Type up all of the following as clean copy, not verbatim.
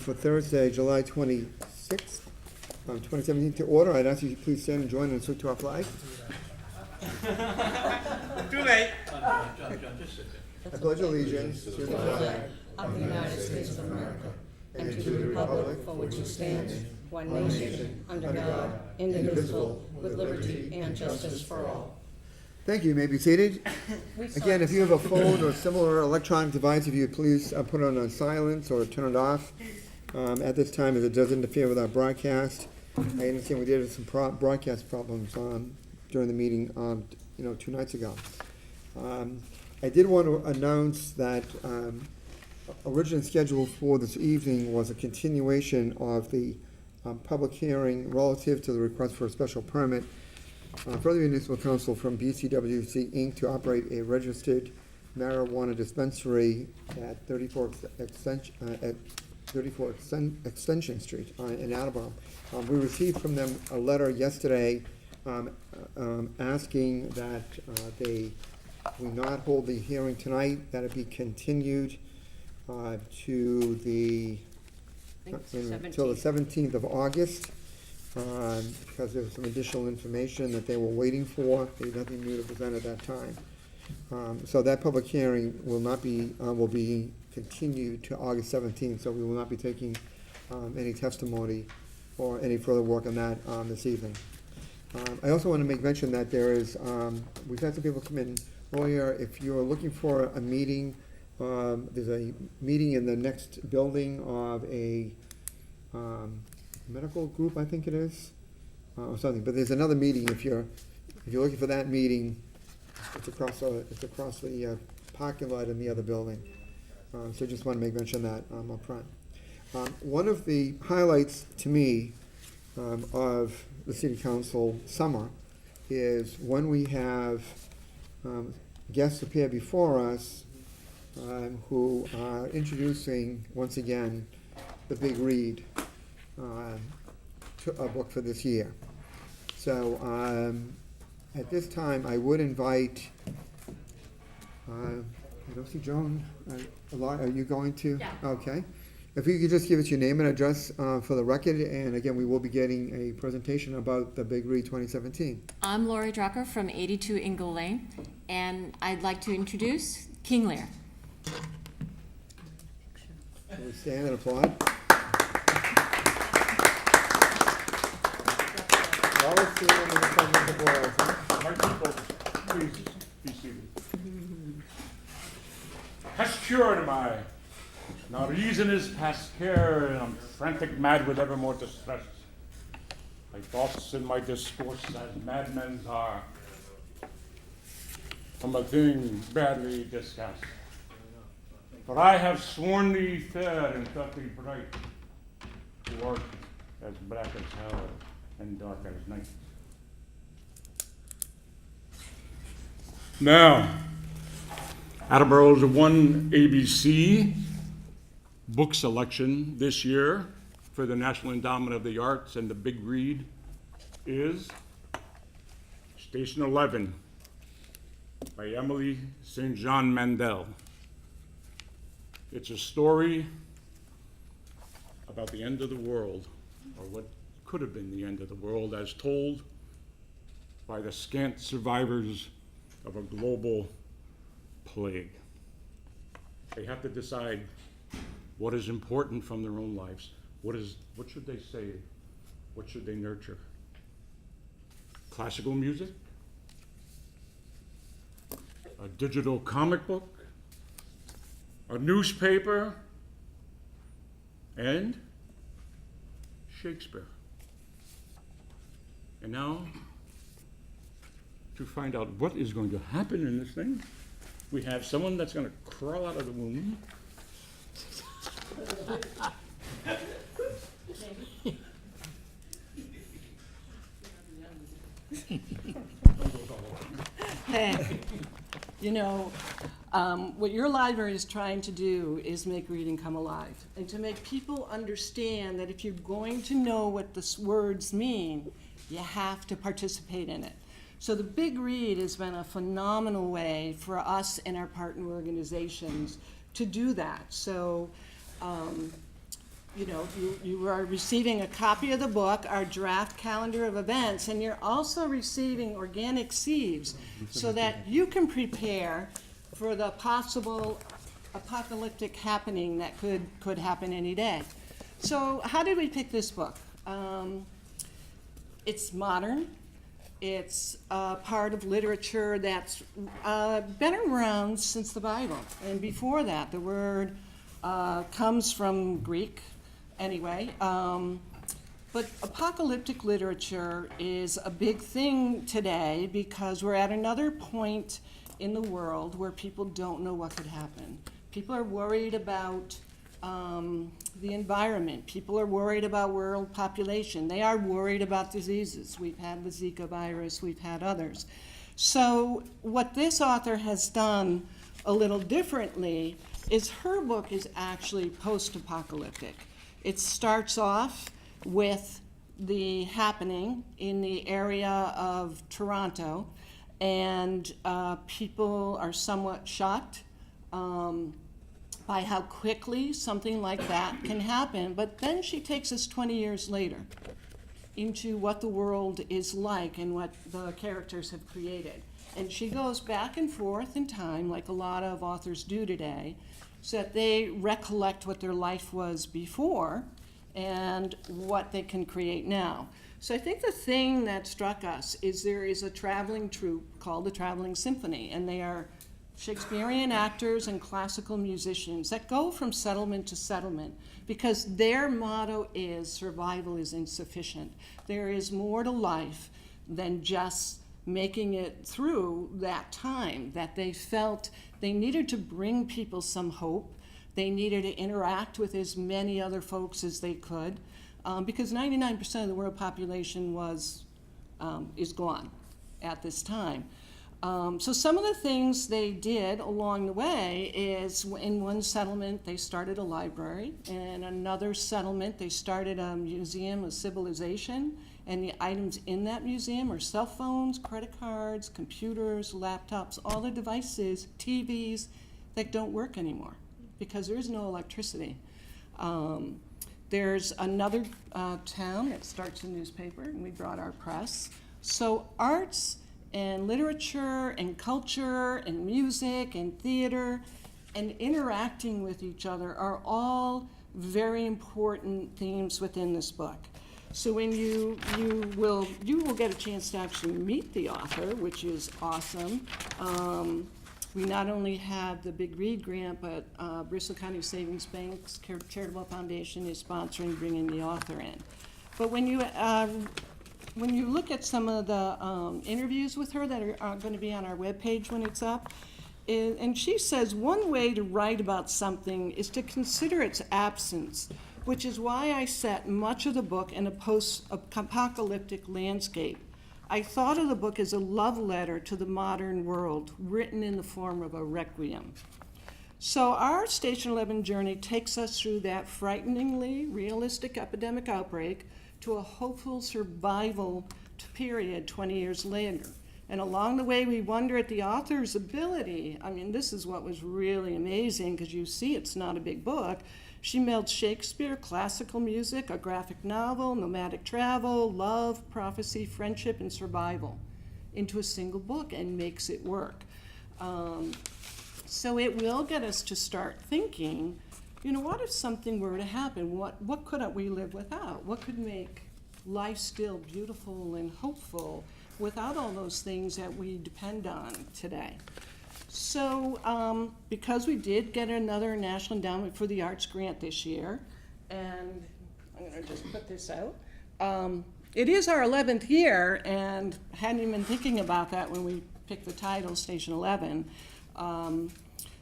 for Thursday, July 26th, 2017 to order. I'd ask you to please stand and join and salute to our flag. Too late. I pledge allegiance to the flag of the United States of America and to the republic for which it stands, one nation, under God, indivisible, with liberty and justice for all. Thank you. You may be seated. Again, if you have a phone or similar electronic device, if you would please put it on silence or turn it off at this time, as it does interfere with our broadcast. I understand we did have some broadcast problems during the meeting 2 nights ago. I did want to announce that originally scheduled for this evening was a continuation of the public hearing relative to the request for a special permit for the Municipal Council from BCWC Inc. to operate a registered marijuana dispensary at 34 Extension Street in Attleboro. We received from them a letter yesterday asking that we not hold the hearing tonight, that it be continued to the until the 17th of August, because there was some additional information that they were waiting for. They had nothing new to present at that time. So that public hearing will be continued to August 17th, so we will not be taking any testimony or any further work on that this evening. I also want to make mention that we've had some people come in earlier. If you're looking for a meeting, there's a meeting in the next building of a medical group, I think it is, or something. But there's another meeting. If you're looking for that meeting, it's across the parking lot in the other building. So just want to make mention of that up front. One of the highlights to me of the City Council summer is when we have guests appear before us who are introducing, once again, the Big Read book for this year. So at this time, I would invite, I don't see Joan. Are you going to? Yeah. Okay. If you could just give us your name and address for the record, and again, we will be getting a presentation about the Big Read 2017. I'm Lori Drucker from 82 Ingle Lane, and I'd like to introduce King Lear. So we stand and applaud. Always see them in the front of the board. My people, please be seated. Hast cured am I. Now reason is past care, and I'm frantic mad with ever more distress. My thoughts and my discourse as madmen's are, from a thing badly discussed. But I have sworn thee fair and thought thee bright, to work as black as hell and dark as night. Now, Attleboro's won ABC book selection this year for the National Endowment of the Arts, and the Big Read is Station 11 by Emily St. John Mandel. It's a story about the end of the world, or what could have been the end of the world, as told by the scant survivors of a global plague. They have to decide what is important from their own lives. What should they say? What should they nurture? Classical music? A digital comic book? A newspaper? And Shakespeare. And now, to find out what is going to happen in this thing, we have someone that's going to crawl out of the womb. Hey, what your library is trying to do is make reading come alive, and to make people understand that if you're going to know what the words mean, you have to participate in it. So the Big Read has been a phenomenal way for us and our partner organizations to do that. So you know, you are receiving a copy of the book, our draft calendar of events, and you're also receiving organic seeds so that you can prepare for the possible apocalyptic happening that could happen any day. So how did we pick this book? It's modern. It's part of literature that's been around since the Bible. And before that, the word comes from Greek anyway. But apocalyptic literature is a big thing today because we're at another point in the world where people don't know what could happen. People are worried about the environment. People are worried about world population. They are worried about diseases. We've had the Zika virus, we've had others. So what this author has done a little differently is her book is actually post-apocalyptic. It starts off with the happening in the area of Toronto, and people are somewhat shocked by how quickly something like that can happen. But then she takes us 20 years later into what the world is like and what the characters have created. And she goes back and forth in time, like a lot of authors do today, so that they recollect what their life was before and what they can create now. So I think the thing that struck us is there is a traveling troupe called the Traveling Symphony, and they are Shakespearean actors and classical musicians that go from settlement to settlement because their motto is survival is insufficient. There is more to life than just making it through that time, that they felt they needed to bring people some hope. They needed to interact with as many other folks as they could because 99% of the world population is gone at this time. So some of the things they did along the way is in one settlement they started a library, in another settlement they started a museum of civilization, and the items in that museum are cell phones, credit cards, computers, laptops, all the devices, TVs that don't work anymore because there is no electricity. There's another town that starts a newspaper, and we brought our press. So arts and literature and culture and music and theater and interacting with each other are all very important themes within this book. So when you will get a chance to actually meet the author, which is awesome. We not only have the Big Read grant, but Bristol County Savings Bank's Charitable Foundation is sponsoring bringing the author in. But when you look at some of the interviews with her that are going to be on our webpage when it's up, and she says one way to write about something is to consider its absence, which is why I set much of the book in a post-apocalyptic landscape. I thought of the book as a love letter to the modern world, written in the form of a requiem. So our Station 11 journey takes us through that frighteningly realistic epidemic outbreak to a hopeful survival period 20 years later. And along the way, we wonder at the author's ability. I mean, this is what was really amazing, because you see it's not a big book. She melds Shakespeare, classical music, a graphic novel, nomadic travel, love, prophecy, friendship, and survival into a single book and makes it work. So it will get us to start thinking, you know, what if something were to happen? What couldn't we live without? What could make life still beautiful and hopeful without all those things that we depend on today? So because we did get another National Endowment for the Arts grant this year, and I'm going to just put this out. It is our 11th year, and hadn't even been thinking about that when we picked the title, Station 11.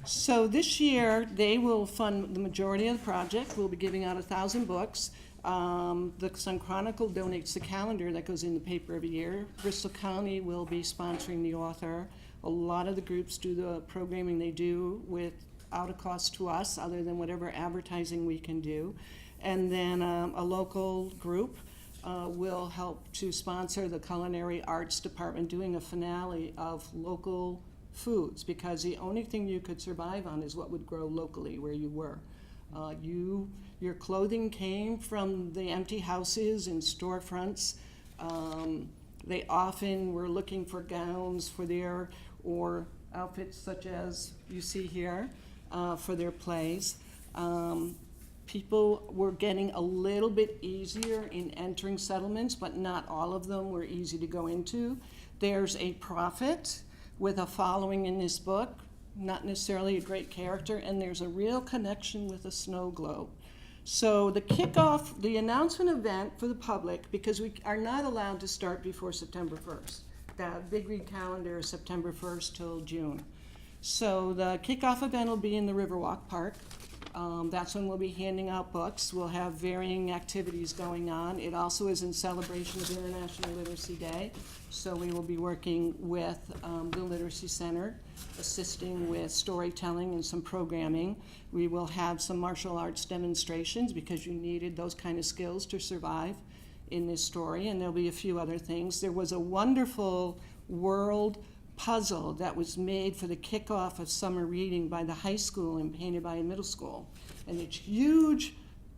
So this year, they will fund the majority of the project. We'll be giving out 1,000 books. The Sun Chronicle donates the calendar that goes in the paper every year. Bristol County will be sponsoring the author. A lot of the groups do the programming they do without a cost to us, other than whatever advertising we can do. And then a local group will help to sponsor the Culinary Arts Department doing a finale of local foods, because the only thing you could survive on is what would grow locally where you were. Your clothing came from the empty houses and storefronts. They often were looking for gowns for their, or outfits such as you see here, for their plays. People were getting a little bit easier in entering settlements, but not all of them were easy to go into. There's a prophet with a following in this book, not necessarily a great character, and there's a real connection with a snow globe. So the kickoff, the announcement event for the public, because we are not allowed to start before September 1st. The Big Read calendar is September 1st till June. So the kickoff event will be in the Riverwalk Park. That's when we'll be handing out books. We'll have varying activities going on. It also is in celebration of International Literacy Day. So we will be working with the Literacy Center, assisting with storytelling and some programming. We will have some martial arts demonstrations because you needed those kind of skills to survive in this story, and there'll be a few other things. There was a wonderful world puzzle that was made for the kickoff of summer reading by the high school and painted by a middle school. And it's huge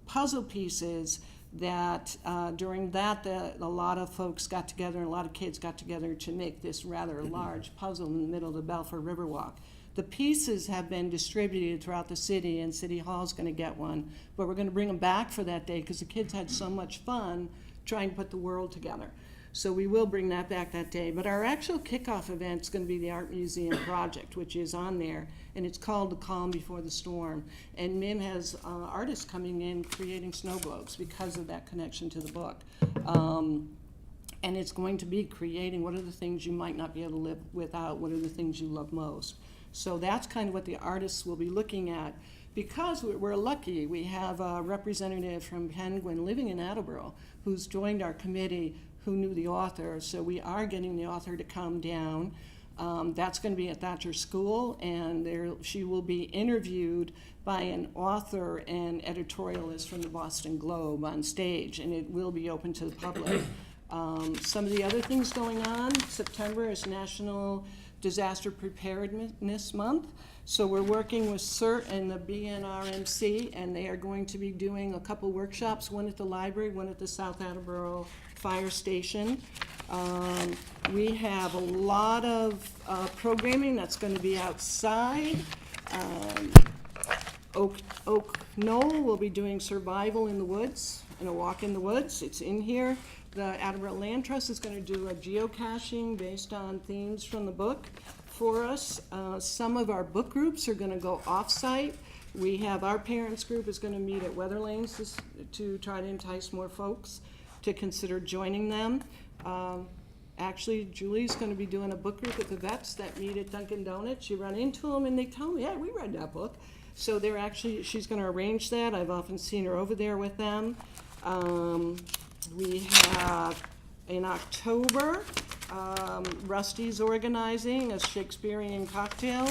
puzzle pieces that during that, a lot of folks got together and a lot of kids got together to make this rather large puzzle in the middle of the Balfour Riverwalk. The pieces have been distributed throughout the city, and City Hall's going to get one, but we're going to bring them back for that day because the kids had so much fun trying to put the world together. So we will bring that back that day. But our actual kickoff event is going to be the Art Museum project, which is on there, and it's called The Calm Before the Storm. And MIM has artists coming in creating snow globes because of that connection to the book. And it's going to be creating what are the things you might not be able to live without, what are the things you love most. So that's kind of what the artists will be looking at. Because we're lucky, we have a representative from Penguin living in Attleboro who's joined our committee who knew the author, so we are getting the author to come down. That's going to be at Thatcher School, and she will be interviewed by an author and editorialist from the Boston Globe on stage, and it will be open to the public. Some of the other things going on, September is National Disaster Preparedness Month. So we're working with CERT and the BNRMC, and they are going to be doing a couple workshops, one at the library, one at the South Attleboro Fire Station. We have a lot of programming that's going to be outside. Oak Knoll will be doing survival in the woods and a walk in the woods. It's in here. The Attleboro Land Trust is going to do a geocaching based on themes from the book for us. Some of our book groups are going to go off-site. We have our parents group is going to meet at Weatherlanes to try to entice more folks to consider joining them. Actually, Julie's going to be doing a book group with the vets that meet at Dunkin' Donuts. You run into them and they tell me, yeah, we read that book. So she's going to arrange that. I've often seen her over there with them. We have in October, Rusty's organizing a Shakespearean cocktail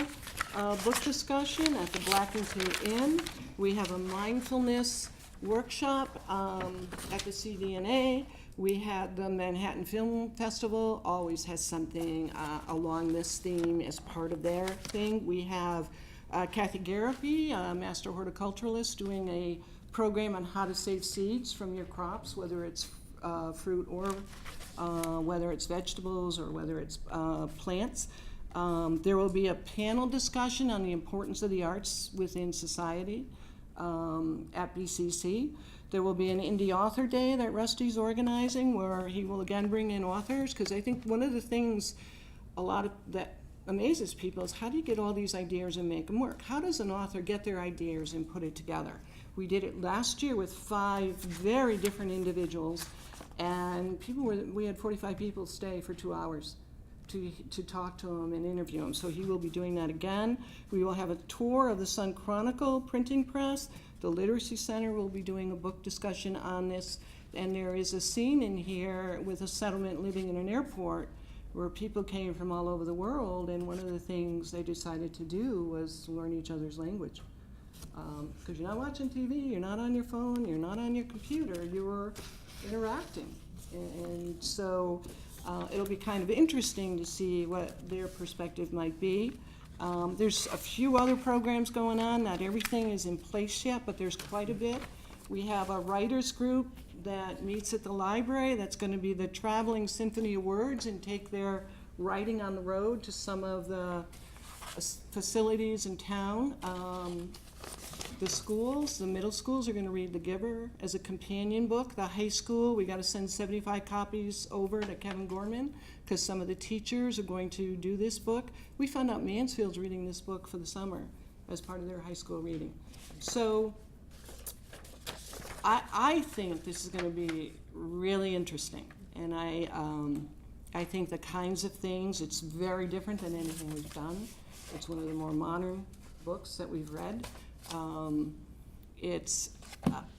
book discussion at the Blackington Inn. We have a mindfulness workshop at the CDNA. We had the Manhattan Film Festival, always has something along this theme as part of their thing. We have Kathy Garapi, a master horticulturalist, doing a program on how to save seeds from your crops, whether it's fruit or whether it's vegetables or whether it's plants. There will be a panel discussion on the importance of the arts within society at BCC. There will be an Indie Author Day that Rusty's organizing where he will again bring in authors, because I think one of the things that amazes people is how do you get all these ideas and make them work? How does an author get their ideas and put it together? We did it last year with 5 very different individuals, and we had 45 people stay for 2 hours to talk to him and interview him. So he will be doing that again. We will have a tour of the Sun Chronicle printing press. The Literacy Center will be doing a book discussion on this, and there is a scene in here with a settlement living in an airport where people came from all over the world, and one of the things they decided to do was learn each other's language. Because you're not watching TV, you're not on your phone, you're not on your computer, you're interacting. And so it'll be kind of interesting to see what their perspective might be. There's a few other programs going on. Not everything is in place yet, but there's quite a bit. We have a writers group that meets at the library. That's going to be the Traveling Symphony of Words and take their writing on the road to some of the facilities in town. The schools, the middle schools are going to read The Giver as a companion book. The high school, we got to send 75 copies over to Kevin Gorman because some of the teachers are going to do this book. We found out Mansfield's reading this book for the summer as part of their high school reading. So I think this is going to be really interesting, and I think the kinds of things, it's very different than anything we've done. It's one of the more modern books that we've read. It's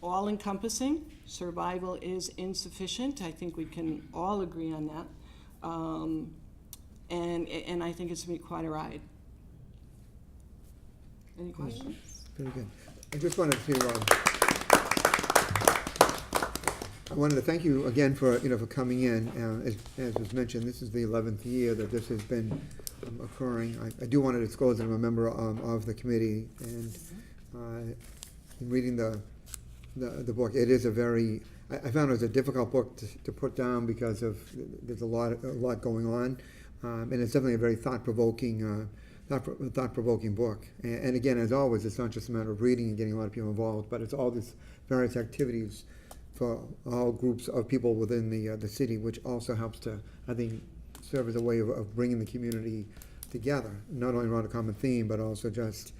all-encompassing. Survival is insufficient. I think we can all agree on that. And I think it's going to be quite a ride. Any questions? Very good. I just wanted to thank you again for, for coming in. As was mentioned, this is the 11th year that this has been occurring. I do want to disclose that I'm a member of the committee, and in reading the book, it is a very, I found it was a difficult book to put down because there's a lot going on, and it's definitely a very thought-provoking book. And again, as always, it's not just a matter of reading and getting a lot of people involved, but it's all these various activities for all groups of people within the city, which also helps to, I think, serve as a way of bringing the community together, not only around a common theme, but also just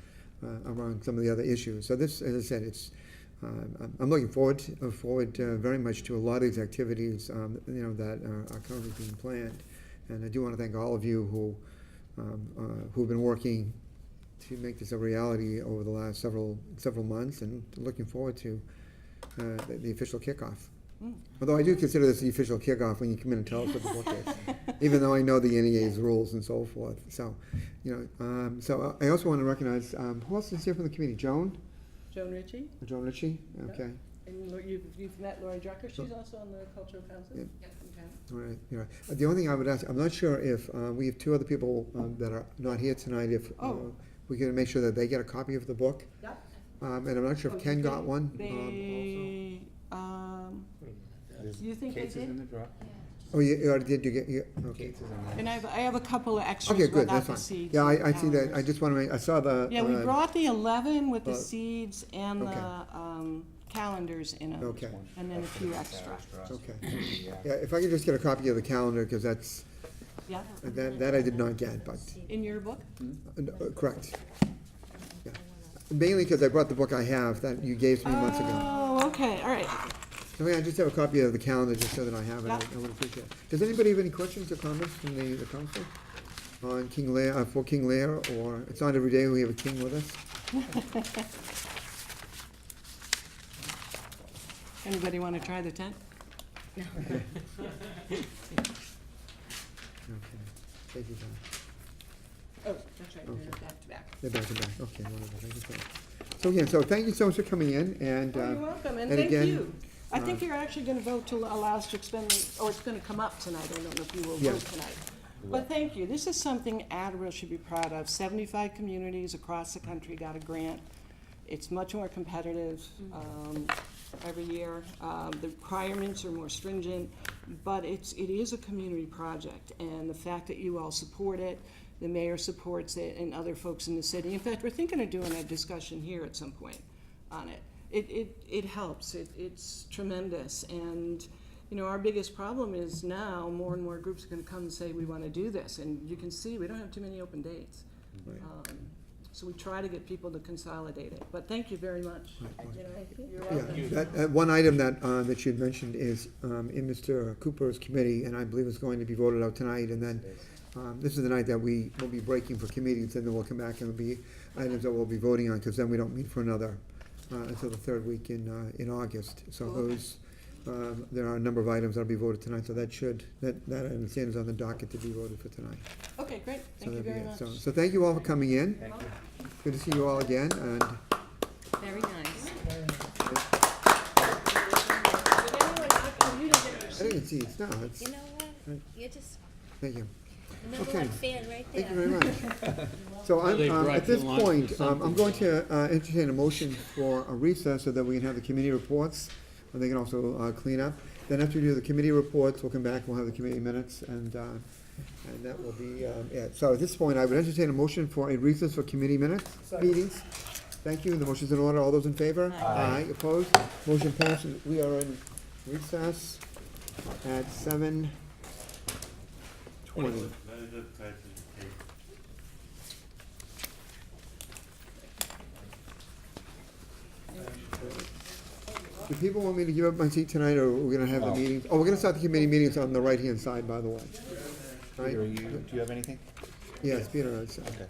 around some of the other issues. So this, as I said, it's I'm looking forward very much to a lot of these activities, that are currently being planned. And I do want to thank all of you who've been working to make this a reality over the last several months, and looking forward to the official kickoff. Although I do consider this the official kickoff when you come in and tell us what the book is, even though I know the NEA's rules and so forth. So, so I also want to recognize, who else is here from the committee? Joan Ritchie. Joan Ritchie? Okay. And you've met Lori Drucker. She's also on the Cultural Council. Yep. Okay. All right. The only thing I would ask, I'm not sure if we have two other people that are not here tonight, if we can make sure that they get a copy of the book. Yep. And I'm not sure if Ken got one. You think they did? Oh, you already did, you get, okay. And I have a couple of extras Okay, good, without that's the fine. seeds. Yeah, and I see that, I calendars. just want to make, I saw the. Yeah, we brought the 11 with the uh, seeds and okay. the calendars in them. Okay. And then a few extra. Okay. Yeah, if I could just get a copy of the calendar, because Yeah, that I did not get, but, in your book? correct. Yeah. Mainly because I brought the book I have that you gave me months ago. Oh, okay, all right. I mean, I just have a copy of the calendar just so that I have it. Yeah. I would appreciate it. Does anybody have any questions or comments from the council on King Lear, for King Lear, or it's not every day we have a king with us? Anybody want to try the tent? Okay. Thank you, John. Oh, that's right, they're back to back. They're back to back. Okay, wonderful. Thank you so much. So again, thank you so much for coming in, and. Oh, you're welcome, and and thank again, you. I think you're actually going to vote to allow us to expend, or it's going to come up tonight. I don't know if you will Yeah. vote tonight. But thank you. This is something Attleboro should be proud of. 75 communities across the country got a grant. It's much more competitive every year. The requirements are more stringent, but it is a community project. And the fact that you all support it, the mayor supports it, and other folks in the city. In fact, we're thinking of doing a discussion here at some point on it. It helps. It's tremendous. And our biggest problem is now more and more groups are going to come and say, we want to do this. And you can see we don't have too many open dates. Right. So we try to get people to consolidate it. But thank you very much. You're welcome. Yeah, that one item that you'd mentioned is in Mr. Cooper's committee, and I believe it's going to be voted out tonight, and then this is the night that we will be breaking for committees, and then we'll come back and there'll be items that we'll be voting on, because then we don't meet for another, until the third week in August. So those, there are a number of items that'll be voted tonight, so that I understand is on the docket to be voted for tonight. Okay, great. So Thank you that'd be very it. much. So thank you all for coming in. Good to see you all again, and Very nice. I didn't see it, no, it's, You know what? Right. You just, thank you. Number Okay. one fan right Thank you there. very much. So They I'm, brought at this you lunch or point, I'm something. going to entertain a motion for a recess so that we can have the committee reports, and they can also clean up. Then after we do the committee reports, we'll come back, we'll have the committee minutes, and that will be it. So at this point, I would entertain a motion for a recess for committee minutes, meetings. Thank you, the motion's in order, all those in favor? Aye. Opposed? Motion passes, we are in recess at 7:20. Do people want me to give up my seat tonight, or we're gonna have the meetings? Oh, we're gonna start the committee meetings on the right-hand side, by the way. Right? Peter, do you have anything? Yes, Peter, it's, Okay.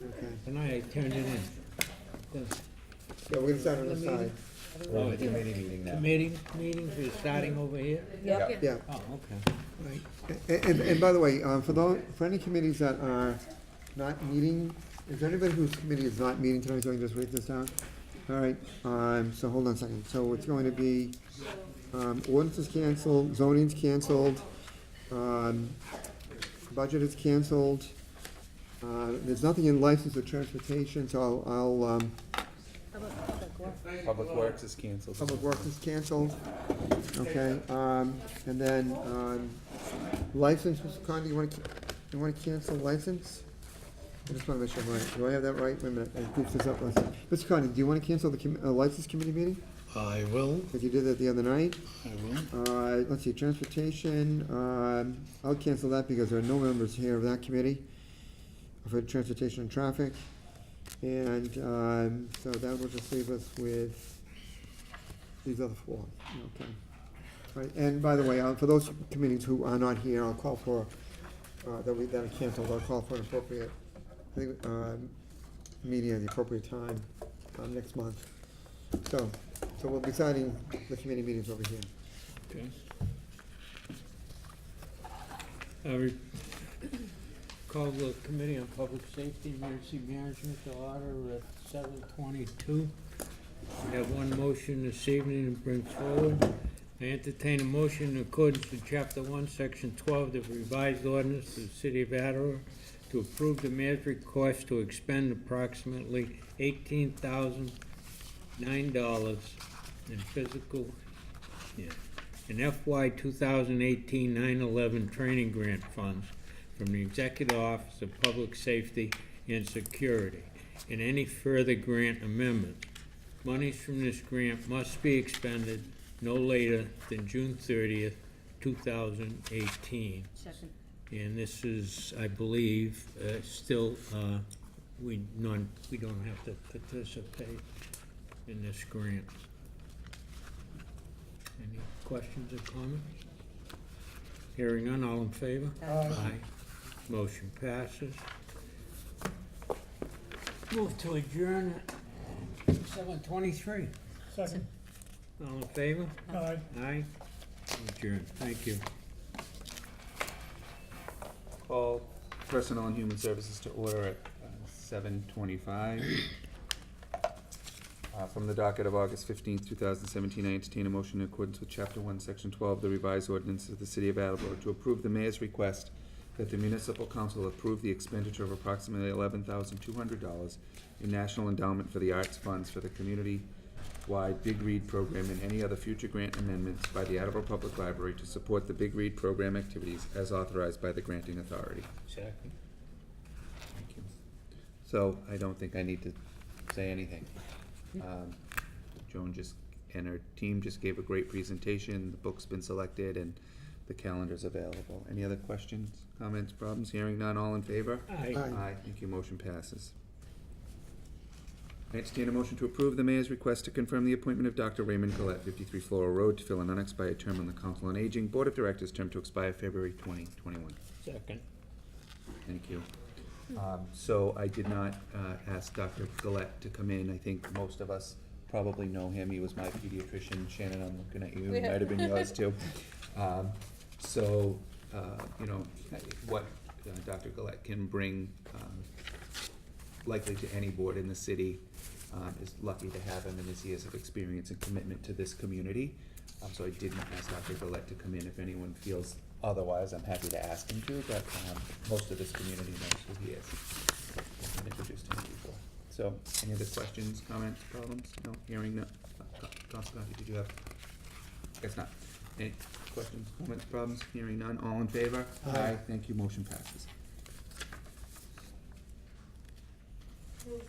okay. Tonight I turned it in. Yeah, we're gonna start on the side. We're in the committee meeting now. Committee meetings, we're starting over here? Yeah. Yeah, Oh, okay. right. And by the way, for any committees that are not meeting, is there anybody whose committee is not meeting tonight, so I can just write this down? All right, so hold on a second. So it's going to be, ordinance is canceled, zoning's canceled, budget is canceled. There's nothing in license or transportation, so I'll, Public Works is canceled. public works is canceled. Okay, and then, license, Mr. Conde, you wanna cancel license? I just wanna make sure I'm right. Do I have that right? Wait a minute, I goofed this up last time. Mr. Conde, do you wanna cancel the license committee meeting? I will, Because you did that the other night. I will. Let's see, transportation, I'll cancel that because there are no members here of that committee for transportation and traffic. And, so that will just leave us with these other four, okay. Right, and by the way, for those committees who are not here, I'll call for, that are canceled, I'll call for an appropriate, I think, meeting at the appropriate time, next month. So we'll be deciding the committee meetings over here. Okay. I call the Committee on Public Safety and Emergency Management to order at 7:22. We have one motion this evening to bring forward. I entertain a motion in accordance with Chapter 1, Section 12 of the revised ordinance of the City of Attleboro to approve the mayor's request to expend approximately $18,009 in physical, in FY 2018 9/11 training grant funds from the Executive Office of Public Safety and Security, and any further grant amendment. Monies from this grant must be expended no later than June 30th, 2018. Second. And this is, I believe, still, we don't have to participate in this grant. Any questions or comments? Hearing none, all in favor? Aye. Motion passes. Move to adjourn at 7:23. Second. All in favor? Aye. Aye. Adjourn, thank you. Call Personnel and Human Services to order at 7:25. From the docket of August 15th, 2017, I entertain a motion in accordance with Chapter 1, Section 12 of the revised ordinance of the City of Attleboro to approve the mayor's request that the municipal council approve the expenditure of approximately $11,200 in National Endowment for the Arts funds for the community-wide Big Read program and any other future grant amendments by the Attleboro Public Library to support the Big Read program activities as authorized by the granting authority. Second. Thank you. So I don't think I need to say anything. Joan and her team just gave a great presentation, the book's been selected, and the calendar's available. Any other questions, comments, problems? Hearing none, all in favor? Aye. Aye. Thank you, motion passes. I entertain a motion to approve the mayor's request to confirm the appointment of Dr. Raymond Collette, 53 Floral Road, to fill an unexpired term on the Council on Aging Board of Directors, term to expire February 2021. Second. Thank you. So I did not ask Dr. Collette to come in. I think most of us probably know him. He was my pediatrician. Shannon, I'm looking at you. He might have been yours too. You know, what Dr. Collette can bring likely to any board in the city is lucky to have him and his years of experience and commitment to this community. So I didn't ask Dr. Collette to come in. If anyone feels otherwise, I'm happy to ask him to, but most of this community knows who he is. I've introduced him before. So, any other questions, comments, problems? No, hearing no. Council Coffey, did you have? Guess not. Any questions, comments, problems? Hearing none, all in favor? Aye. Thank you, motion passes.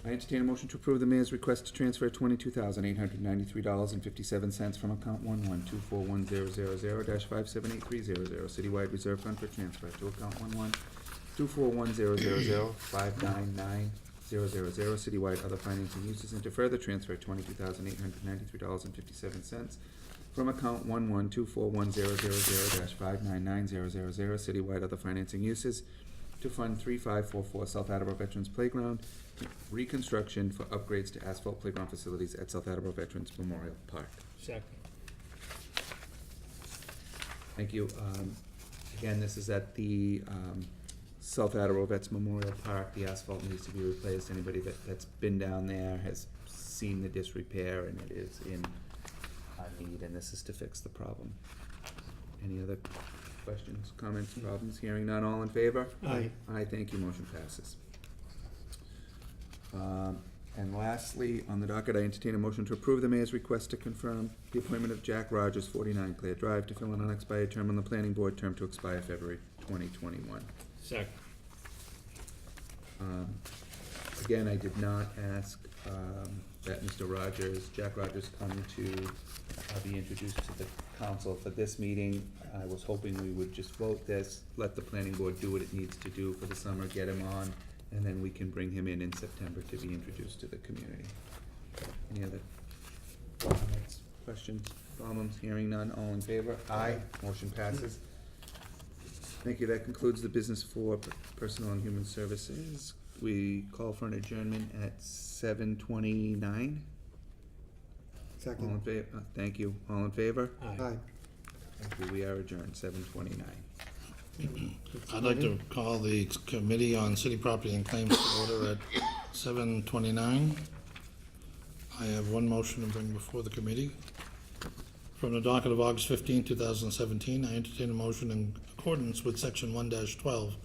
I entertain a motion to approve the mayor's request to transfer $22,893.57 from account 11241000-57830 citywide reserve fund for transfer to account 11241000-59900 citywide other financing uses, and to further transfer $22,893.57 from account 11241000-59900 citywide other financing uses to fund 3544 South Attleboro Veterans Playground reconstruction for upgrades to asphalt playground facilities at South Attleboro Veterans Memorial Park. Second. Thank you. Again, this is at the South Attleboro Vets Memorial Park. The asphalt needs to be replaced. Anybody that's been down there has seen the disrepair, and it is in need, and this is to fix the problem. Any other questions, comments, problems? Hearing none, all in favor? Aye. Aye, thank you, motion passes. And lastly, on the docket, I entertain a motion to approve the mayor's request to confirm the appointment of Jack Rogers, 49 Clear Drive, to fill an unexpired term on the planning board, term to expire February 2021. Second. Again, I did not ask that Mr. Rogers, Jack Rogers, come to be introduced to the council for this meeting. I was hoping we would just vote this, let the planning board do what it needs to do for the summer, get him on, and then we can bring him in September to be introduced to the community. Any other comments, questions, problems? Hearing none, all in favor? Aye. Motion passes. Thank you. That concludes the business for Personnel and Human Services. We call for an adjournment at 7:29. All in Second. favor? Thank you. All in favor? Aye. Aye. Thank you. We are adjourned, 7:29. I'd like to call the Committee on City Property and Claims to order at 7:29. I have one motion to bring before the committee. From the docket of August 15, 2017, I entertain a motion in accordance with Section 1-12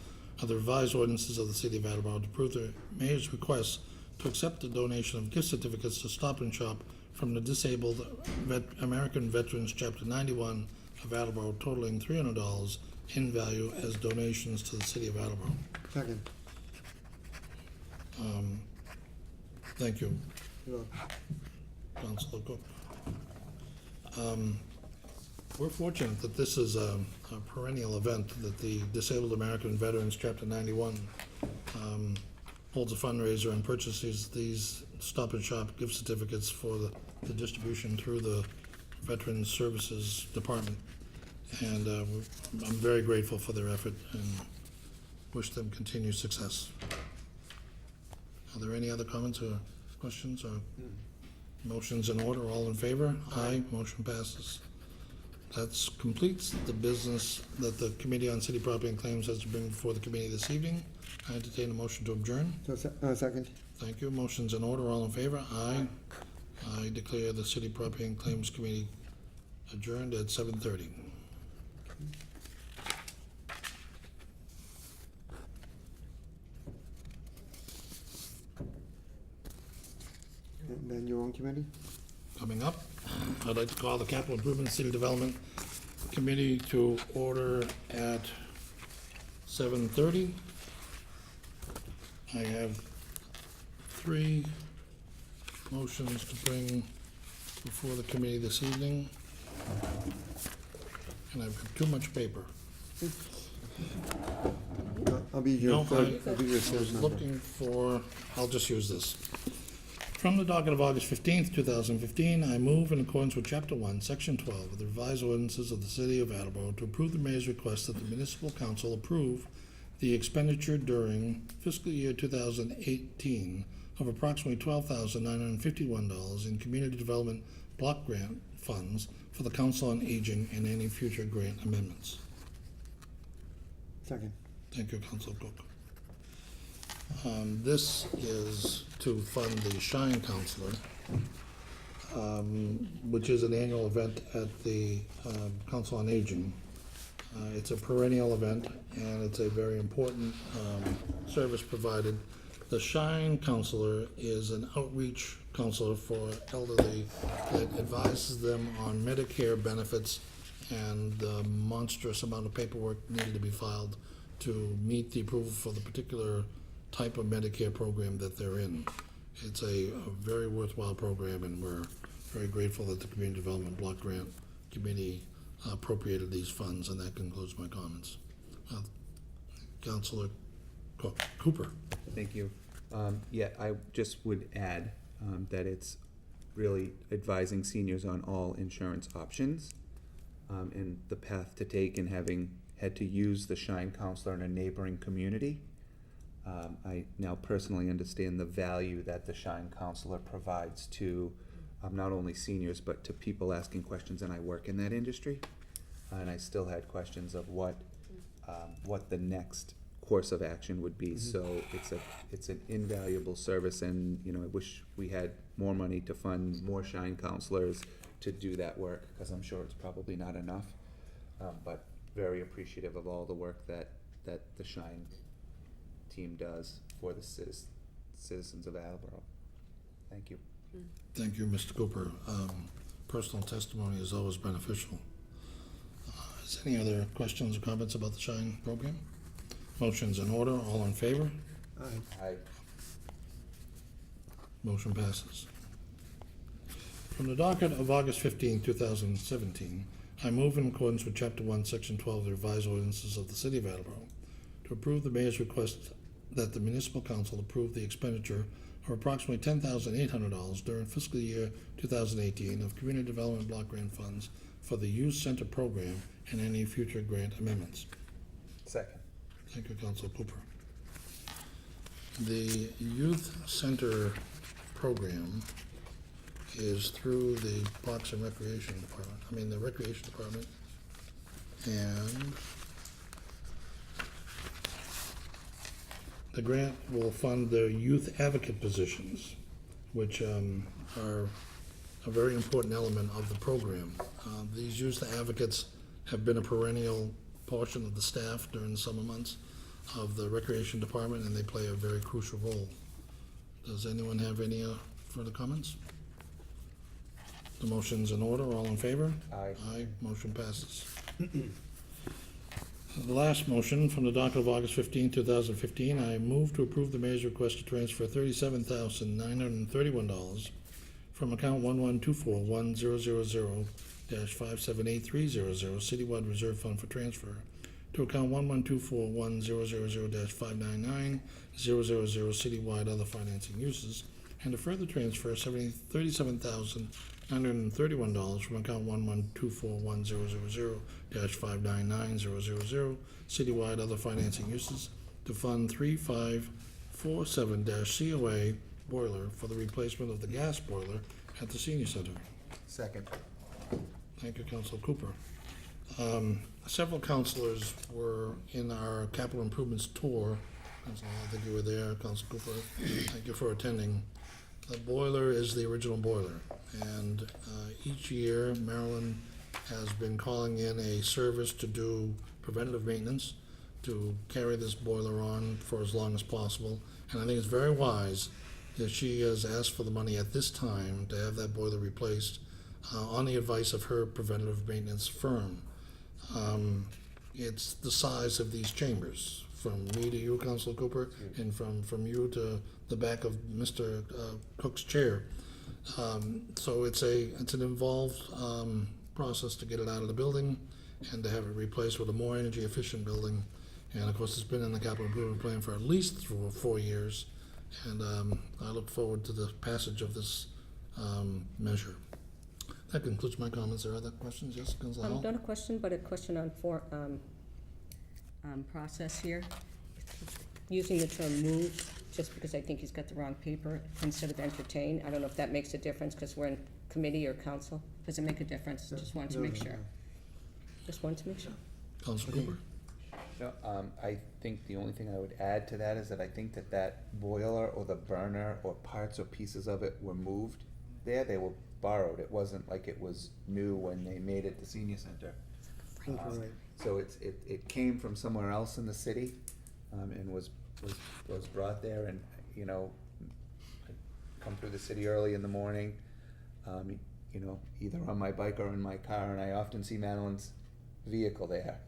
of the revised ordinances of the City of Attleboro to approve the mayor's request to accept the donation of gift certificates to Stop and Shop from the Disabled American Veterans Chapter 91 of Attleboro totaling $300 in value as donations to the City of Attleboro. Second. Thank you, Sure. Councilor Cook. We're fortunate that this is a perennial event, that the Disabled American Veterans Chapter 91 holds a fundraiser and purchases these Stop and Shop gift certificates for the distribution through the Veterans Services Department. And I'm very grateful for their effort and wish them continued success. Are there any other comments or questions or motions in order? All in favor? Aye. Motion passes. That completes the business that the Committee on City Property and Claims has to bring before the committee this evening. I entertain a motion to adjourn. So, second. Thank you. Motion's in order. All in favor? Aye. I declare the City Property and Claims Committee adjourned at 7:30. And then your own committee? Coming up, I'd like to call the Capital Improvement City Development Committee to order at 7:30. I have three motions to bring before the committee this evening. And I've got too much paper. I'll be your No, third, I I'll be your was third member. looking for, I'll just use this. From the docket of August 15th, 2015, I move in accordance with Chapter 1, Section 12 of the revised ordinances of the City of Attleboro to approve the mayor's request that the municipal council approve the expenditure during fiscal year 2018 of approximately $12,951 in community development block grant funds for the Council on Aging and any future grant amendments. Second. Thank you, Councilor Cook. This is to fund the Shine Counselor, which is an annual event at the Council on Aging. It's a perennial event, and it's a very important service provided. The Shine Counselor is an outreach counselor for elderly that advises them on Medicare benefits and the monstrous amount of paperwork needed to be filed to meet the approval for the particular type of Medicare program that they're in. It's a very worthwhile program, and we're very grateful that the Community Development Block Grant Committee appropriated these funds, and that concludes my comments. Councilor Cooper. Thank you. Yeah, I just would add that it's really advising seniors on all insurance options and the path to take, and having had to use the Shine Counselor in a neighboring community. I now personally understand the value that the Shine Counselor provides to not only seniors, but to people asking questions, and I work in that industry. And I still had questions of what the next course of action would be. So it's an invaluable service, and I wish we had more money to fund more Shine Counselors to do that work, because I'm sure it's probably not enough. But very appreciative of all the work that the Shine team does for the citizens of Attleboro. Thank you. Thank you, Mr. Cooper. Personal testimony is always beneficial. Is any other questions or comments about the Shine program? Motion's in order. All in favor? Aye. Aye. Motion passes. From the docket of August 15, 2017, I move in accordance with Chapter 1, Section 12 of the revised ordinances of the City of Attleboro to approve the mayor's request that the municipal council approve the expenditure of approximately $10,800 during fiscal year 2018 of community development block grant funds for the youth center program and any future grant amendments. Second. Thank you, Councilor Cooper. The youth center program is through the Parks and Recreation Department, the Recreation Department, and the grant will fund the youth advocate positions, which are a very important element of the program. These youth advocates have been a perennial portion of the staff during the summer months of the Recreation Department, and they play a very crucial role. Does anyone have any further comments? The motion's in order. All in favor? Aye. Aye. Motion passes. The last motion from the docket of August 15, 2015, I move to approve the mayor's request to transfer $37,931 from account 112410000-578300 Citywide Reserve Fund for transfer to account 112410000-599-000 Citywide Other Financing Uses, and to further transfer $37,931 from account 1124100-599-000 Citywide Other Financing Uses to Fund 3547-COA boiler for the replacement of the gas boiler at the senior center. Second. Thank you, Councilor Cooper. Several councilors were in our capital improvements tour. I think you were there, Councilor Cooper. Thank you for attending. The boiler is the original boiler, and each year Maryland has been calling in a service to do preventative maintenance, to carry this boiler on for as long as possible. And I think it's very wise that she has asked for the money at this time to have that boiler replaced on the advice of her preventative maintenance firm. It's the size of these chambers, from me to you, Councilor Cooper, and from you to the back of Mr. Cook's chair. So it's an involved process to get it out of the building and to have it replaced with a more energy efficient building. And of course, it's been in the capital improvement plan for at least 4 years. And I look forward to the passage of this measure. That concludes my comments. Are there other questions? Yes, Gonzalo? Not a question, but a question on process here. Using the term move, just because I think he's got the wrong paper, instead of entertain. I don't know if that makes a difference, because we're in committee or council. Does it make a difference? Just wanted to make sure. Just wanted to make sure. Councilor Cooper? No, I think the only thing I would add to that is that I think that boiler or the burner or parts or pieces of it were moved there. They were borrowed. It wasn't like it was new when they made it the senior center. So it came from somewhere else in the city, and was brought there, and, you know, I come through the city early in the morning, you know, either on my bike or in my car, and I often see Madeline's vehicle there.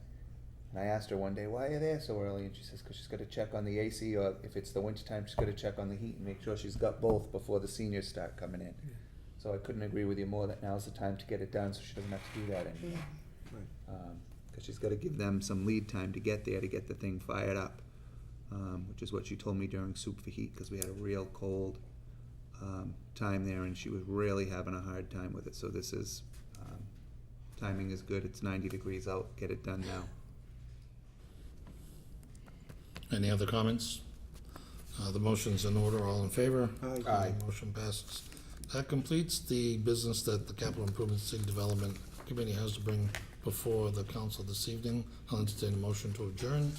And I asked her one day, why are you there so early? And she says, 'cause she's gotta check on the AC, or if it's the winter time, she's gotta check on the heat and make sure she's got both before the seniors start coming in. So I couldn't agree with you more that now's the time to get it done, so she doesn't have to do that anymore. Right. 'Cause she's gotta give them some lead time to get there, to get the thing fired up. Which is what she told me during Soup for Heat, 'cause we had a real cold, time there, and she was really having a hard time with it, so this is, timing is good, it's 90 degrees out, get it done now. Any other comments? The motion's in order, all in favor? Aye. Aye. Motion passes. That completes the business that the Capital Improvement City Development Committee has to bring before the council this evening. I'll entertain a motion to adjourn.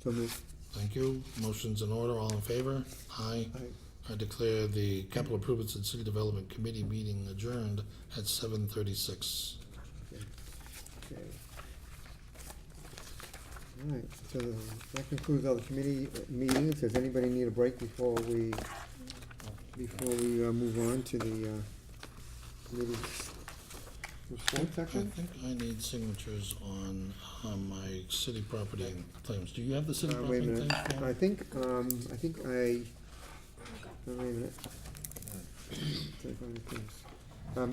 So moved. Thank you. Motion's in order, all in favor? Aye. Aye. I declare the Capital Improvements and City Development Committee meeting adjourned at 7:36. Okay. All right, so that concludes all the committee meetings. Does anybody need a break before we move on to the committee report I section? think I need signatures on my city property and claims. Do you have the city Wait a property and minute. claims form? I think wait a minute.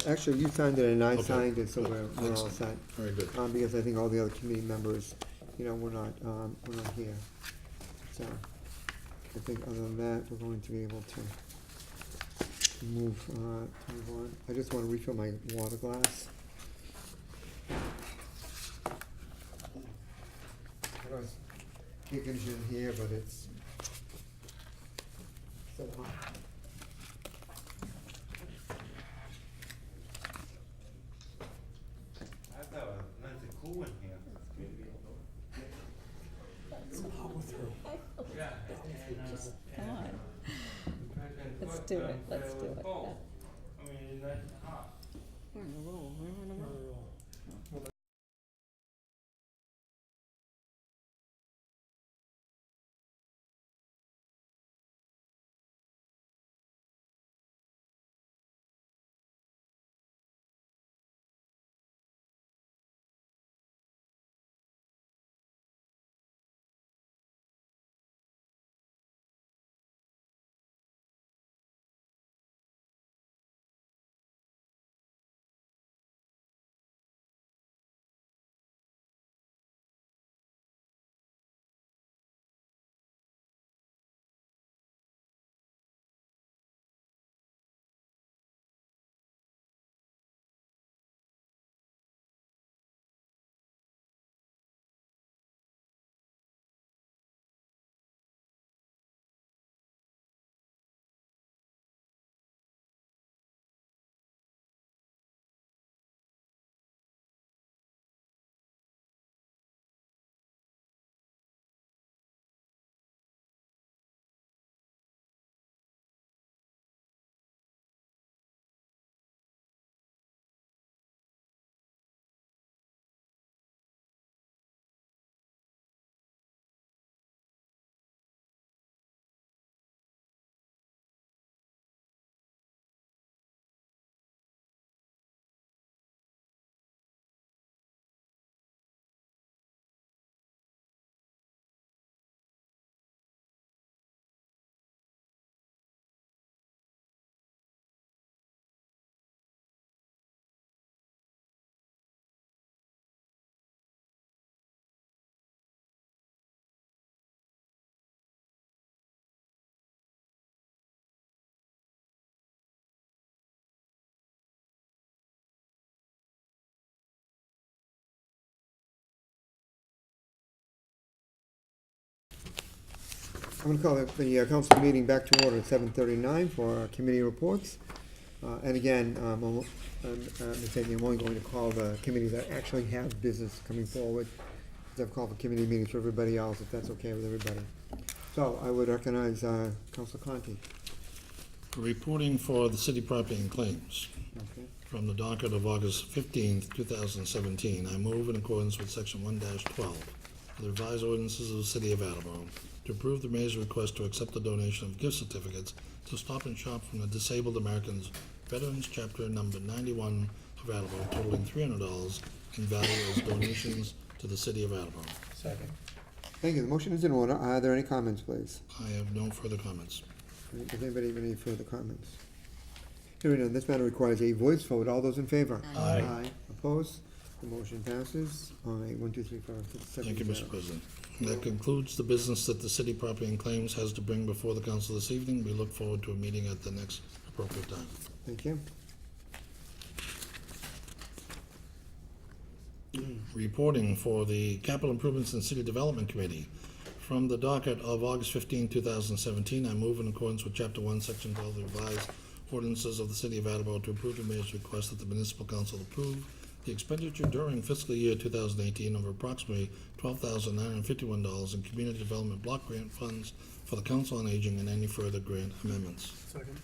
Actually, you signed it and I Okay. signed it, so we're all Excellent. set. Very good. Because I think all the other committee members, you know, we're not here. So, I think other than that, we're going to be able to move on. I just want to refill my water glass. I was kicking it in here, but it's so hot. I've got a nice and cool in here. Come on. Let's do it, let's do it. I mean, it's nice and hot. We're on a roll, we're on a roll. I'm gonna call the council meeting back to order at 7:39 for our committee reports. And again, I'm only going to call the committees that actually have business coming forward. I've called for committee meetings for everybody else, if that's okay with everybody. So I would recognize Council Conti. Reporting for the city property and claims. Okay. From the docket of August 15th, 2017, I move in accordance with Section 1-12 of the revised ordinances of the City of Attleboro to approve the mayor's request to accept the donation of gift certificates to Stop and Shop from the Disabled Americans Veterans Chapter Number 91 of Attleboro, totaling $300 in value as donations to the City of Attleboro. Second. Thank you. The motion is in order. Are there any comments, please? I have no further comments. Does anybody have any further comments? Hearing none, this matter requires a voice vote. All those in favor? Aye. Opposed? The motion passes. Aye, 1, 2, 3, 4, 5, 6, 7, Thank you, 0. Mr. President. That concludes the business that the City Property and Claims has to bring before the council this evening. We look forward to a meeting at the next appropriate time. Thank you. Reporting for the Capital Improvements and City Development Committee. From the docket of August 15, 2017, I move in accordance with Chapter 1, Section 12 of the revised ordinances of the City of Attleboro to approve the mayor's request that the municipal council approve the expenditure during fiscal year 2018 of approximately $12,951 in community development block grant funds for the Council on Aging and any further grant amendments. Second.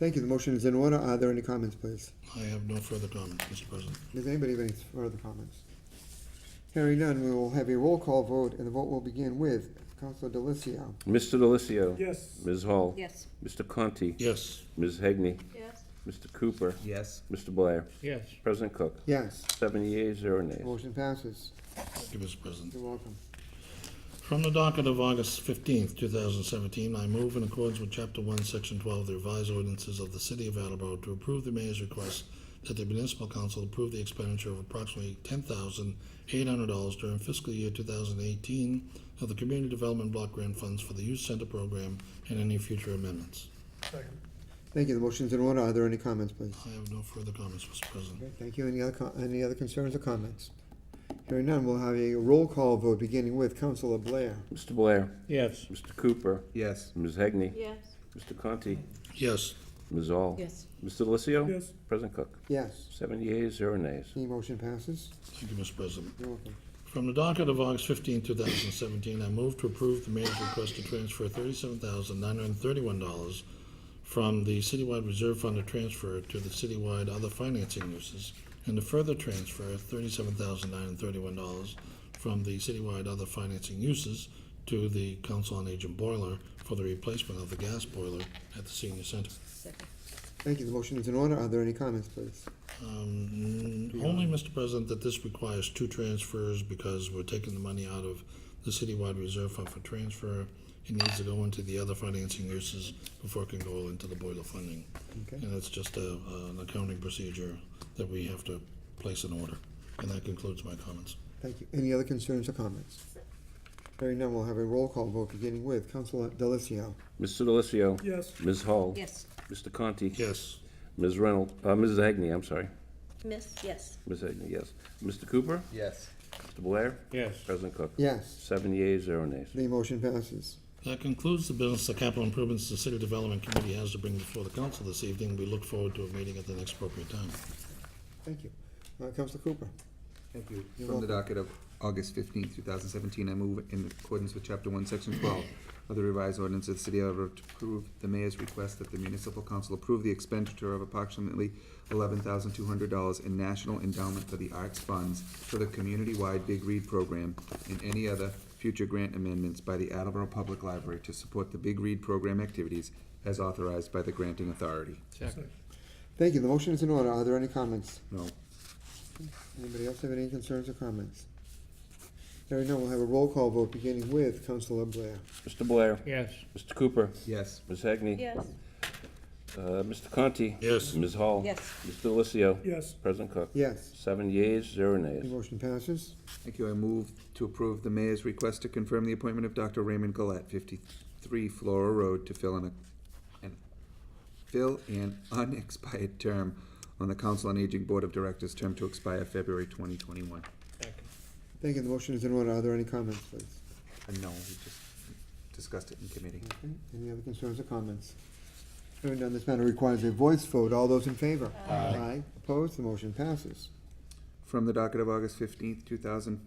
Thank you. The motion is in order. Are there any comments, please? I have no further comments, Mr. President. Does anybody have any further comments? Hearing none, we will have a roll call vote, and the vote will begin with Councilor Delicio. Mr. Delicio. Yes. Ms. Hall. Yes. Mr. Conti. Yes. Ms. Hegney. Yes. Mr. Cooper. Yes. Mr. Blair. Yes. President Cook. Yes. 7 yeas, 0 nays. Motion passes. Thank you, Mr. President. You're welcome. From the docket of August 15th, 2017, I move in accordance with Chapter 1, Section 12 of the revised ordinances of the City of Attleboro to approve the mayor's request that the municipal council approve the expenditure of approximately $10,800 during fiscal year 2018 of the community development block grant funds for the youth center program and any future amendments. Second. Thank you. The motion is in order. Are there any comments, please? I have no further comments, Mr. President. Okay, thank you. Any other concerns or comments? Hearing none, we'll have a roll call vote beginning with Councilor Blair. Mr. Blair. Yes. Mr. Cooper. Yes. Ms. Hegney. Yes. Mr. Conti. Yes. Ms. Hall. Yes. Mr. Delicio. Yes. President Cook. Yes. 7 yeas, 0 nays. The motion passes. Thank you, Mr. President. You're welcome. From the docket of August 15, 2017, I move to approve the mayor's request to transfer $37,931 from the citywide reserve fund to transfer to the citywide other financing uses, and to further transfer $37,931 from the citywide other financing uses to the Council on Aging boiler for the replacement of the gas boiler at the senior center. Second. Thank you. The motion is in order. Are there any comments, please? Only, Mr. President, that this requires two transfers because we're taking the money out of the citywide reserve fund for transfer. It needs to go into the other financing uses before it can go into the boiler funding. Okay. And it's just an accounting procedure that we have to place in order. And that concludes my comments. Thank you. Any other concerns or comments? Hearing none, we'll have a roll call vote beginning with Councilor Delicio. Mr. Delicio. Yes. Ms. Hall. Yes. Mr. Conti. Yes. Ms. Reynolds. Mrs. Hegney, I'm sorry. Miss, yes. Ms. Hegney, yes. Mr. Cooper. Yes. Mr. Blair. Yes. President Cook. Yes. 7 yeas, 0 nays. The motion passes. That concludes the business the Capital Improvements and City Development Committee has to bring before the council this evening. We look forward to a meeting at the next appropriate time. Thank you. Councilor Cooper. Thank you. You're From the welcome. docket of August 15, 2017, I move in accordance with Chapter 1, Section 12 of the revised ordinance of the City of Attleboro to approve the mayor's request that the municipal council approve the expenditure of approximately $11,200 in National Endowment for the Arts funds for the community-wide Big Read program and any other future grant amendments by the Attleboro Public Library to support the Big Read program activities as authorized by the granting authority. Second. Thank you. The motion is in order. Are there any comments? No. Anybody else have any concerns or comments? Hearing none, we'll have a roll call vote beginning with Councilor Blair. Mr. Blair. Yes. Mr. Cooper. Yes. Ms. Hegney. Yes. Mr. Conti. Yes. Ms. Hall. Yes. Mr. Delicio. Yes. President Cook. Yes. 7 yeas, 0 The nays. motion passes. Thank you. I move to approve the mayor's request to confirm the appointment of Dr. Raymond Gillette, 53 Flora Road, to fill an unexpired term on the Council on Aging Board of Directors, term to expire February 2021. Second. Thank you. The motion is in order. Are there any comments, please? No, we just discussed it in committee. Okay. Any other concerns or comments? Hearing none, this matter requires a voice vote. All those in favor? Aye. Opposed? The motion passes. From the docket of August 15th, 2017,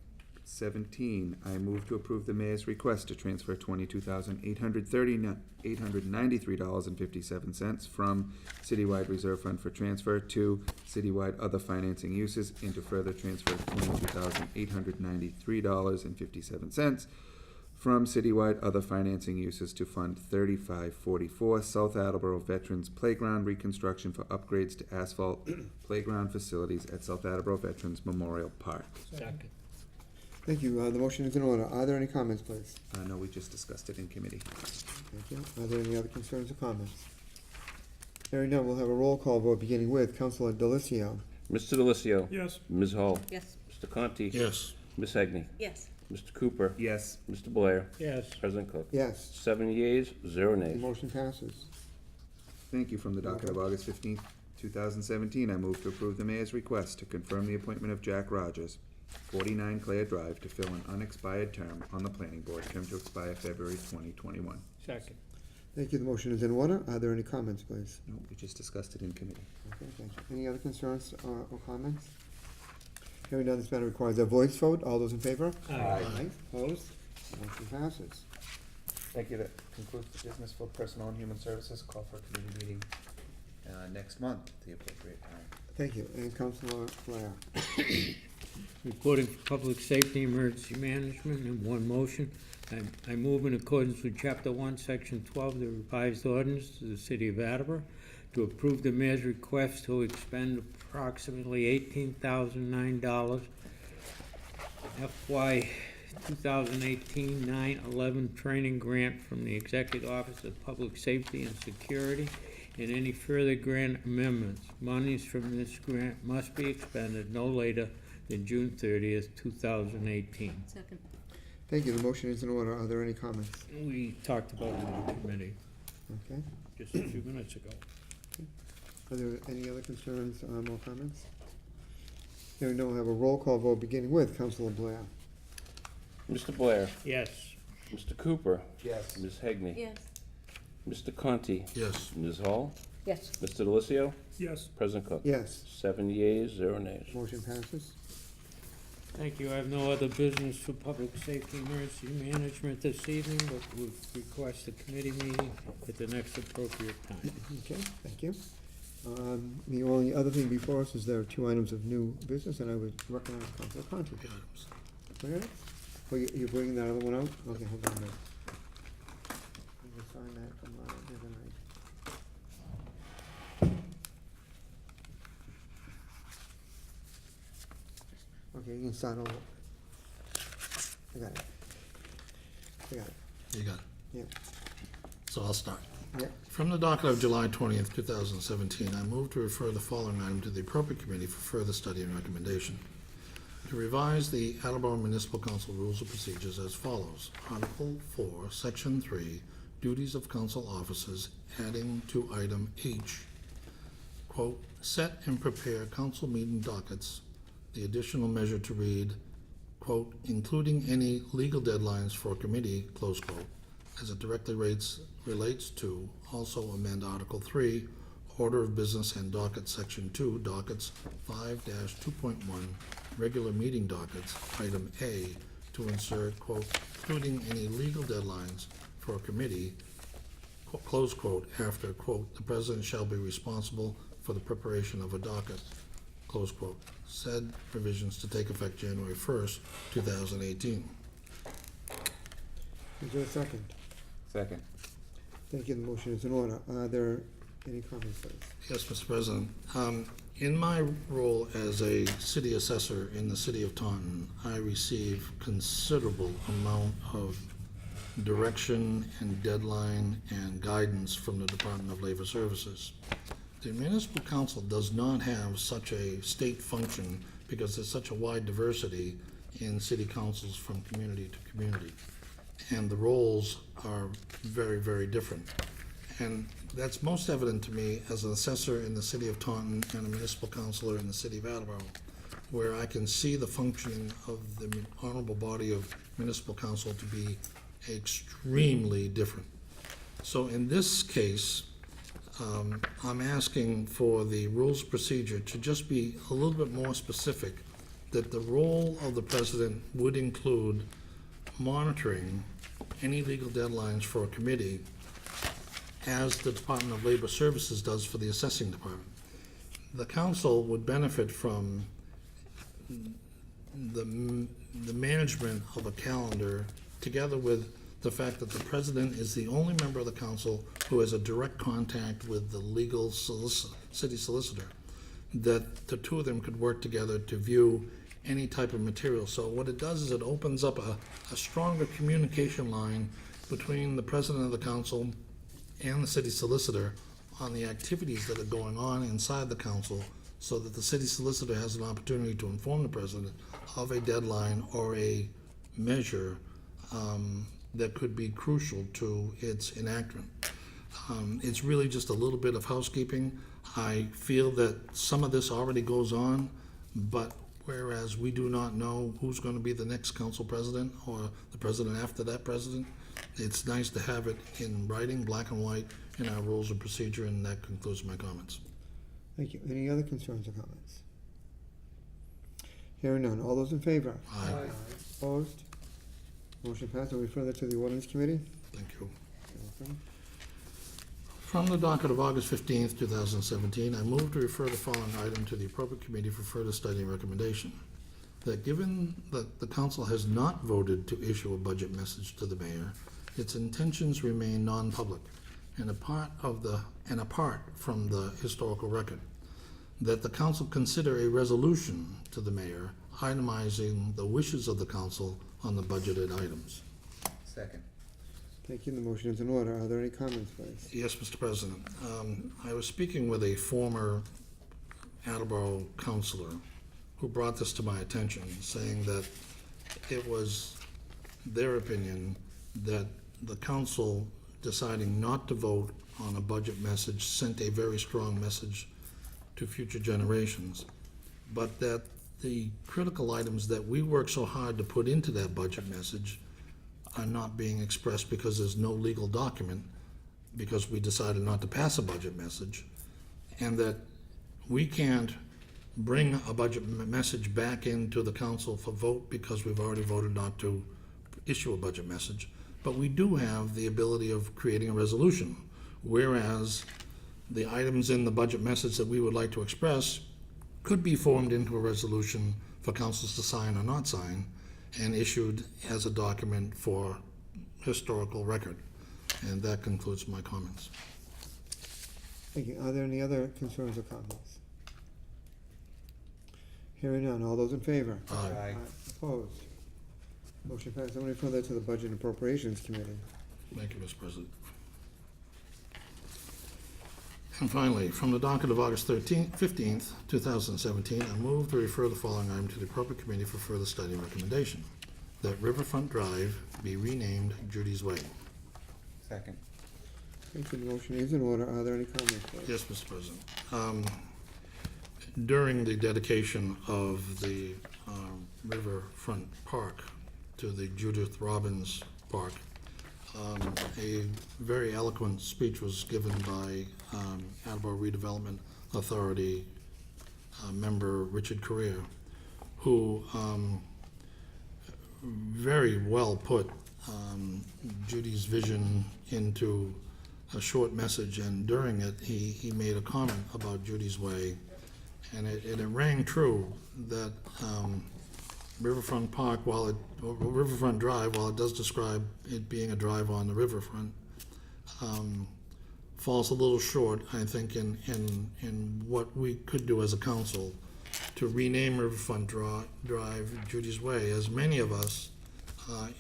17, I move to approve the mayor's request to transfer $22,893.57 from citywide reserve fund for transfer to citywide other financing uses, and to further transfer $22,893.57 from citywide other financing uses to Fund 3544 South Attleboro Veterans Playground reconstruction for upgrades to asphalt playground facilities at South Attleboro Veterans Memorial Park. Second. Thank you. The motion is in order. Are there any comments, please? No, we just discussed it in committee. Thank you. Are there any other concerns or comments? Hearing none, we'll have a roll call vote beginning with Councilor Delicio. Mr. Delicio. Yes. Ms. Hall. Yes. Mr. Conti. Yes. Ms. Hegney. Yes. Mr. Cooper. Yes. Mr. Blair. Yes. President Cook. Yes. 7 yeas, 0 The nays. motion passes. Thank you. From the docket of August 15th, 2017, I move to approve the mayor's request to confirm the appointment of Jack Rogers, 49 Clare Drive, to fill an unexpired term on the planning board, term to expire February 2021. Second. Thank you. The motion is in order. Are there any comments, please? No, we just discussed it in committee. Okay, thank you. Any other concerns or comments? Hearing none, this matter requires a voice vote. All those in favor? Aye. Opposed? Motion passes. Thank you. That concludes the business for Personnel and Human Services. Call for a committee meeting next month at the appropriate time. Thank you. And Councilor Blair. Reporting for Public Safety Emergency Management in one motion. I move in accordance with Chapter 1, Section 12 of the revised ordinance to the City of Attleboro to approve the mayor's request to expend approximately $18,009 FY 2018-9/11 training grant from the Executive Office of Public Safety and Security, and any further grant amendments. Monies from this grant must be expended no later than June 30th, 2018. Second. Thank you. The motion is in order. Are there any comments? We talked about it in committee Okay. just a few minutes ago. Are there any other concerns or comments? Hearing none, we'll have a roll call vote beginning with Councilor Blair. Mr. Blair. Yes. Mr. Cooper. Yes. Ms. Hegney. Yes. Mr. Conti. Yes. Ms. Hall. Yes. Mr. Delicio. Yes. President Cook. Yes. 7 yeas, 0 nays. Motion passes. Thank you. I have no other business for Public Safety Emergency Management this evening, but would request a committee meeting at the next appropriate time. Okay, thank you. The only other thing before us is there are 2 items of new business, and I would recognize Councilor Conti. Items. Okay. Oh, you're bringing that other one out? Okay, hold on a minute. I'm gonna sign that from the other night. Okay, you can sign all. I got it. I got it. You got it. Yeah. So I'll start. Yeah. From the docket of July 20th, 2017, I move to refer the following item to the appropriate committee for further study and recommendation. To revise the Attleboro Municipal Council Rules of Procedures as follows. Article 4, Section 3, Duties of Council Officers, adding to item H, quote, set and prepare council meeting dockets. The additional measure to read, quote, including any legal deadlines for committee, close quote, as it directly relates to, also amend Article 3, Order of Business and Docket, Section 2, Dockets 5-2.1, Regular Meeting Dockets, Item A, to insert, quote, including any legal deadlines for a committee, close quote, after, quote, the president shall be responsible for the preparation of a docket, close quote. Said revisions to take effect January 1st, 2018. Is there a second? Second. Thank you. The motion is in order. Are there any comments, please? Yes, Mr. President. In my role as a city assessor in the city of Taunton, I receive considerable amount of direction and deadline and guidance from the Department of Labor Services. The municipal council does not have such a state function because there's such a wide diversity in city councils from community to community. And the roles are very, very different. And that's most evident to me as an assessor in the city of Taunton and a municipal councilor in the city of Attleboro, where I can see the functioning of the honorable body of municipal council to be extremely different. So in this case, I'm asking for the rules of procedure to just be a little bit more specific that the role of the president would include monitoring any legal deadlines for a committee as the Department of Labor Services does for the assessing department. The council would benefit from the management of a calendar, together with the fact that the president is the only member of the council who has a direct contact with the legal city solicitor, that the two of them could work together to view any type of material. So what it does is it opens up a stronger communication line between the president of the council and the city solicitor on the activities that are going on inside the council, so that the city solicitor has an opportunity to inform the president of a deadline or a measure that could be crucial to its enactment. It's really just a little bit of housekeeping. I feel that some of this already goes on, but whereas we do not know who's going to be the next council president or the president after that president, it's nice to have it in writing, black and white, in our rules of procedure, and that concludes my comments. Thank you. Any other concerns or comments? Hearing none. All those in favor? Aye. Opposed? Motion passed. I'll refer that to the ordinance committee. Thank you. You're welcome. From the docket of August 15th, 2017, I move to refer the following item to the appropriate committee for further study and recommendation. That given that the council has not voted to issue a budget message to the mayor, its intentions remain non-public and apart from the historical record, that the council consider a resolution to the mayor itemizing the wishes of the council on the budgeted items. Second. Thank you. The motion is in order. Are there any comments, please? Yes, Mr. President. I was speaking with a former Attleboro councilor who brought this to my attention, saying that it was their opinion that the council deciding not to vote on a budget message sent a very strong message to future generations, but that the critical items that we work so hard to put into that budget message are not being expressed because there's no legal document, because we decided not to pass a budget message, and that we can't bring a budget message back into the council for vote because we've already voted not to issue a budget message. But we do have the ability of creating a resolution, whereas the items in the budget message that we would like to express could be formed into a resolution for councils to sign or not sign, and issued as a document for historical record. And that concludes my comments. Thank you. Are there any other concerns or comments? Hearing none. All those in favor? Aye. Opposed? Motion passed. I'm going to refer that to the Budget and Appropriations Committee. Thank you, Mr. President. And finally, from the docket of August 15th, 2017, I move to refer the following item to the appropriate committee for further study and recommendation. That Riverfront Drive be renamed Judy's Way. Second. Thank you. The motion is in order. Are there any comments, please? Yes, Mr. President. During the dedication of the Riverfront Park to the Judith Robbins Park, a very eloquent speech was given by Attleboro Redevelopment Authority member Richard Correa, who very well put Judy's vision into a short message, and during it he made a comment about Judy's Way, and it rang true that Riverfront Drive, while it does describe it being a drive on the riverfront, falls a little short, I think, in what we could do as a council to rename Riverfront Drive Judy's Way. As many of us,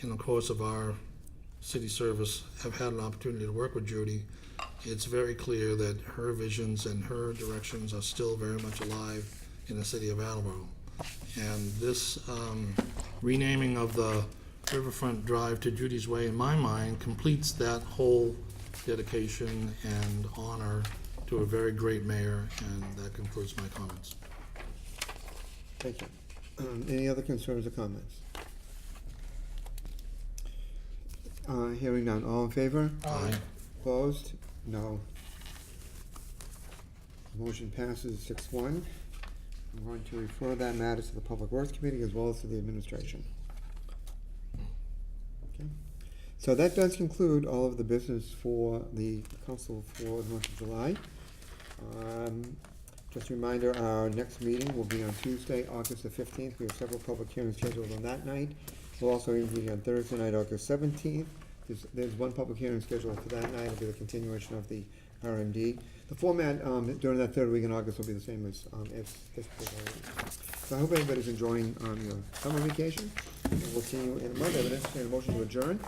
in the course of our city service, have had an opportunity to work with Judy, it's very clear that her visions and her directions are still very much alive in the city of Attleboro. And this renaming of the Riverfront Drive to Judy's Way, in my mind, completes that whole dedication and honor to a very great mayor, and that concludes my comments. Thank you. Any other concerns or comments? Hearing none. All in favor? Aye. Opposed? No. Motion passes 6-1. I'm going to refer that matter to the Public Works Committee as well as to the administration. Okay. So that does conclude all of the business for the council for the month of July. Just a reminder, our next meeting will be on Tuesday, August the 15th. We have several public hearings scheduled on that night. We'll also be meeting on Thursday night, August 17th. There's one public hearing scheduled for that night. It'll be the continuation of the RMD. The format during that third week in August will be the same as this particular week. So I hope everybody's enjoying your summer vacation. And we'll see you in a month. I have an entertained motion to adjourn.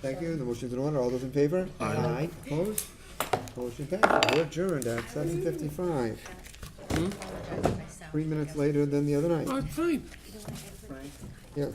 Thank you. The motion's in order. All those in favor? Aye. Opposed? Motion passed. We're adjourned at 7:55. 3 minutes later than the other night. Oh, fine. Yeah.